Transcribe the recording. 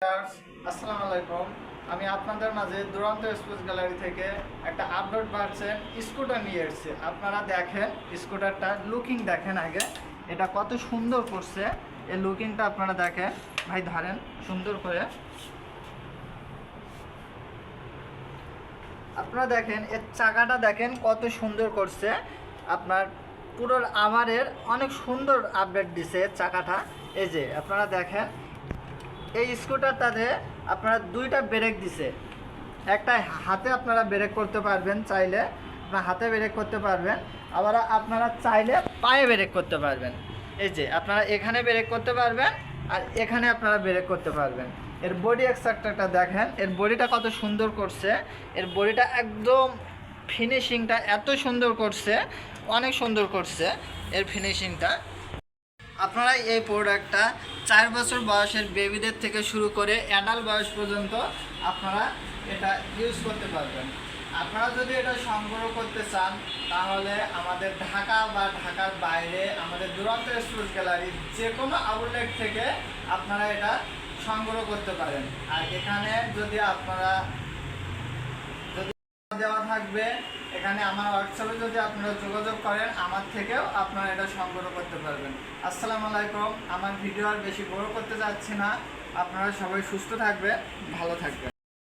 আসসালামু আলাইকুম। আমি আপনাদের মাঝে দুরন্ত স্পোর্টস গ্যালারি থেকে একটা আপডেট ভার্সন স্কুটার নিয়ে এসেছি। আপনারা দেখেন স্কুটারটা লুকিং দেখেন আগে, এটা কত সুন্দর করছে। এই লুকিংটা আপনারা দেখেন, ভাই ধরেন সুন্দর করে। আপনারা দেখেন এর চাকাটা দেখেন কত সুন্দর করছে। আপনার পুরো আমারের অনেক সুন্দর আপডেট দিছে চাকাটা। এই যে আপনারা দেখেন এই স্কুটারটাতে আপনারা দুইটা ব্রেক দিছে। একটা হাতে আপনারা ব্রেক করতে পারবেন, চাইলে আপনার হাতে ব্রেক করতে পারবেন, আবার আপনারা চাইলে পায়ে ব্রেক করতে পারবেন। এই যে আপনারা এখানে ব্রেক করতে পারবেন আর এখানে আপনারা ব্রেক করতে পারবেন। এর বডি এক্সট্রাক্টরটা দেখেন, এর বডিটা কত সুন্দর করছে। এর বডিটা একদম ফিনিশিংটা এত সুন্দর করছে, অনেক সুন্দর করছে এর ফিনিশিংটা। আপনারা এই প্রোডাক্টটা 4 বছর বয়সের বেবিদের থেকে শুরু করে অ্যাডাল্ট বয়স পর্যন্ত আপনারা এটা ইউজ করতে পারবেন। আপনারা যদি এটা সংগ্রহ করতে চান তাহলে আমাদের ঢাকা বা ঢাকার বাইরে আমাদের দুরন্ত স্পোর্টস গ্যালারি যে কোনো আউটলেট থেকে আপনারা এটা সংগ্রহ করতে পারেন। আর এখানে যদি আপনারা দেওয়া থাকবে, এখানে আমার হোয়াটসঅ্যাপে যদি আপনারা যোগাযোগ করেন আমার থেকেও আপনারা এটা সংগ্রহ করতে পারবেন। আসসালামু আলাইকুম। আমার ভিডিও আর বেশি বড় করতে যাচ্ছি না। আপনারা সবাই সুস্থ থাকবেন, ভালো থাকবেন।